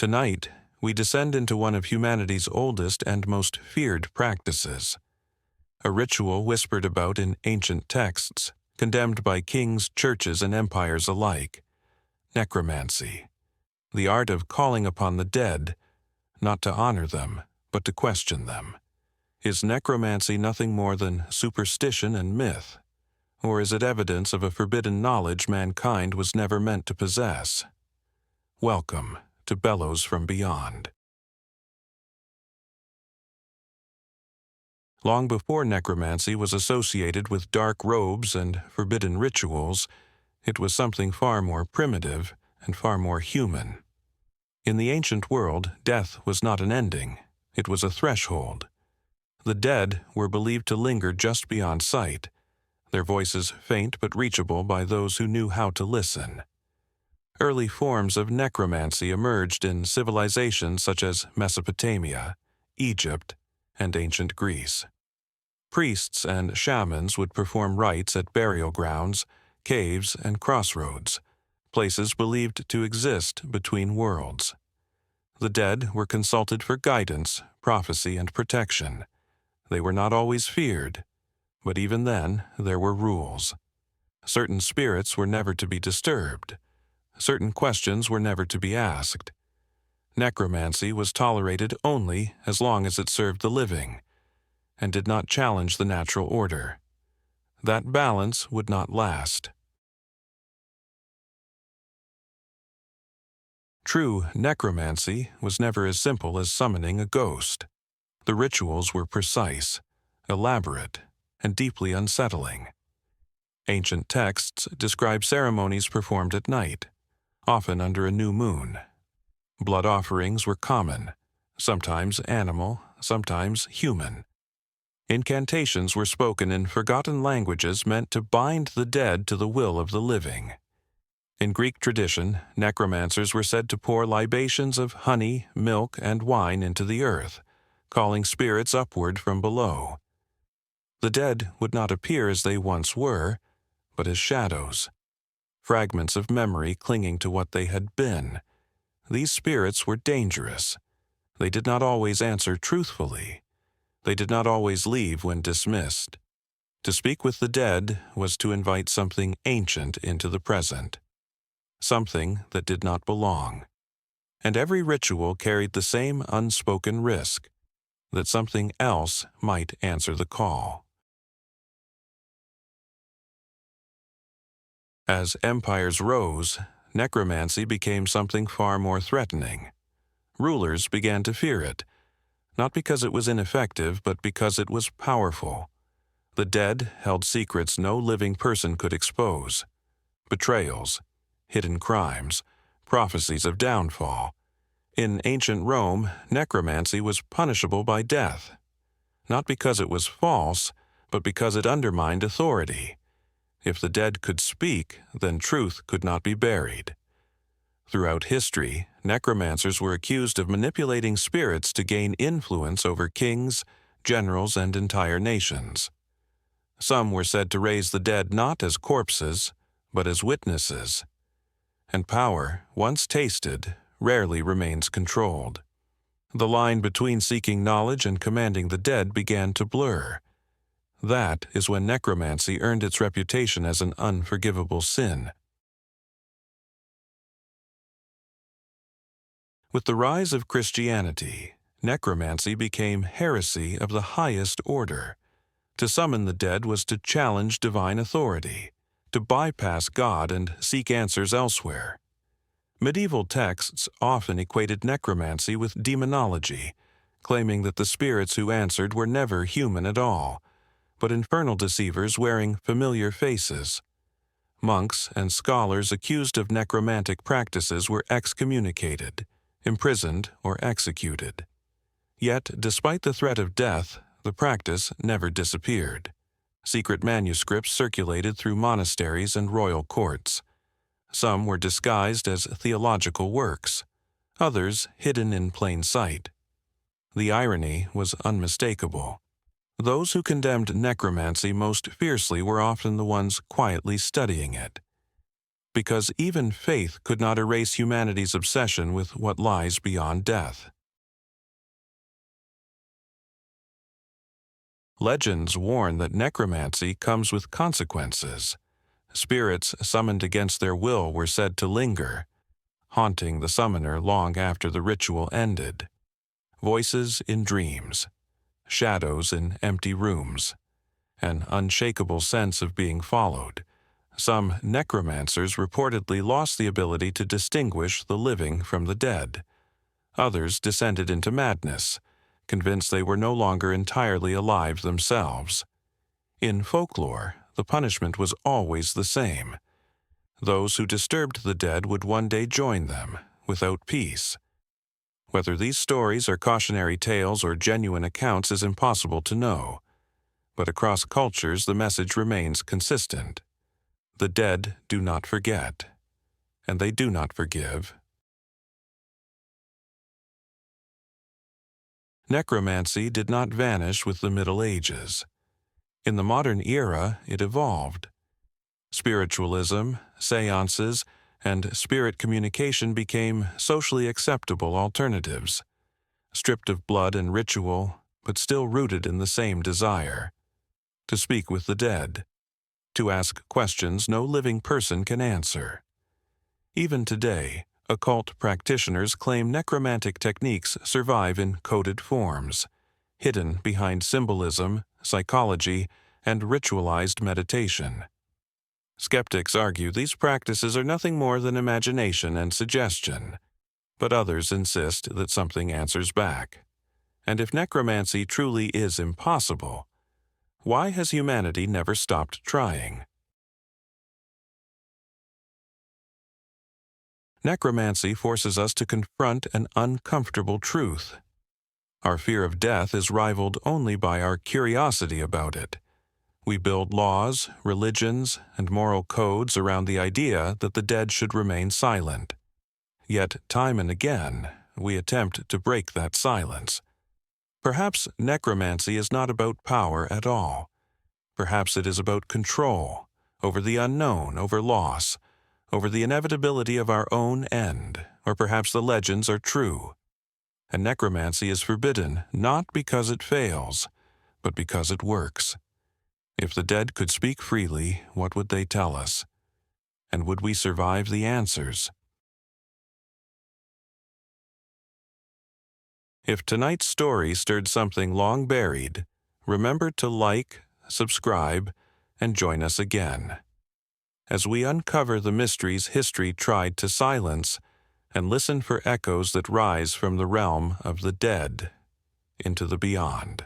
Tonight, we descend into one of humanity's oldest and most feared practices, a ritual whispered about in ancient texts, condemned by kings, churches, and empires alike. Necromancy, the art of calling upon the dead, not to honor them, but to question them. Is necromancy nothing more than superstition and myth? Or is it evidence of a forbidden knowledge mankind was never meant to possess? Welcome to Bellows From Beyond. Long before necromancy was associated with dark robes and forbidden rituals, it was something far more primitive and far more human. In the ancient world, death was not an ending, it was a threshold. The dead were believed to linger just beyond sight, their voices faint but reachable by those who knew how to listen. Early forms of necromancy emerged in civilizations such as Mesopotamia, Egypt, and ancient Greece. Priests and shamans would perform rites at burial grounds, caves, and crossroads, places believed to exist between worlds. The dead were consulted for guidance, prophecy, and protection. They were not always feared, but even then there were rules. Certain spirits were never to be disturbed. Certain questions were never to be asked. Necromancy was tolerated only as long as it served the living, and did not challenge the natural order. That balance would not last. True necromancy was never as simple as summoning a ghost. The rituals were precise, elaborate, and deeply unsettling. Ancient texts describe ceremonies performed at night, often under a new moon. Blood offerings were common, sometimes animal, sometimes human. Incantations were spoken in forgotten languages meant to bind the dead to the will of the living. In Greek tradition, necromancers were said to pour libations of honey, milk, and wine into the earth, calling spirits upward from below. The dead would not appear as they once were, but as shadows, fragments of memory clinging to what they had been. These spirits were dangerous. They did not always answer truthfully. They did not always leave when dismissed. To speak with the dead was to invite something ancient into the present, something that did not belong. And every ritual carried the same unspoken risk, that something else might answer the call. As empires rose, necromancy became something far more threatening. Rulers began to fear it, not because it was ineffective, but because it was powerful. The dead held secrets no living person could expose. Betrayals, hidden crimes, prophecies of downfall. In ancient Rome, necromancy was punishable by death, not because it was false, but because it undermined authority. If the dead could speak, then truth could not be buried. Throughout history, necromancers were accused of manipulating spirits to gain influence over kings, generals, and entire nations. Some were said to raise the dead not as corpses, but as witnesses. And power, once tasted, rarely remains controlled. The line between seeking knowledge and commanding the dead began to blur. That is when necromancy earned its reputation as an unforgivable sin. With the rise of Christianity, necromancy became heresy of the highest order. To summon the dead was to challenge divine authority, to bypass God and seek answers elsewhere. Medieval texts often equated necromancy with demonology, claiming that the spirits who answered were never human at all, but infernal deceivers wearing familiar faces. Monks and scholars accused of necromantic practices were excommunicated, imprisoned, or executed. Yet, despite the threat of death, the practice never disappeared. Secret manuscripts circulated through monasteries and royal courts. Some were disguised as theological works, others hidden in plain sight. The irony was unmistakable. Those who condemned necromancy most fiercely were often the ones quietly studying it. because even faith could not erase humanity's obsession with what lies beyond death. Legends warn that necromancy comes with consequences. Spirits summoned against their will were said to linger, haunting the summoner long after the ritual ended. Voices in dreams, shadows in empty rooms, an unshakable sense of being followed. Some necromancers reportedly lost the ability to distinguish the living from the dead. Others descended into madness, convinced they were no longer entirely alive themselves. In folklore, the punishment was always the same. Those who disturbed the dead would one day join them, without peace. Whether these stories are cautionary tales or genuine accounts is impossible to know, but across cultures the message remains consistent. The dead do not forget, and they do not forgive. Necromancy did not vanish with the Middle Ages. In the modern era, it evolved. Spiritualism, seances, and spirit communication became socially acceptable alternatives, stripped of blood and ritual, but still rooted in the same desire: to speak with the dead, to ask questions no living person can answer. Even today, occult practitioners claim necromantic techniques survive in coded forms, hidden behind symbolism, psychology, and ritualized meditation. Skeptics argue these practices are nothing more than imagination and suggestion, but others insist that something answers back. And if necromancy truly is impossible, why has humanity never stopped trying? Necromancy forces us to confront an uncomfortable truth. Our fear of death is rivaled only by our curiosity about it. We build laws, religions, and moral codes around the idea that the dead should remain silent. Yet, time and again, we attempt to break that silence. Perhaps necromancy is not about power at all. Perhaps it is about control, over the unknown, over loss, over the inevitability of our own end, or perhaps the legends are true. And necromancy is forbidden not because it fails, but because it works. If the dead could speak freely, what would they tell us? And would we survive the answers? If tonight's story stirred something long buried, remember to like, subscribe, and join us again, as we uncover the mysteries history tried to silence and listen for echoes that rise from the realm of the dead into the beyond.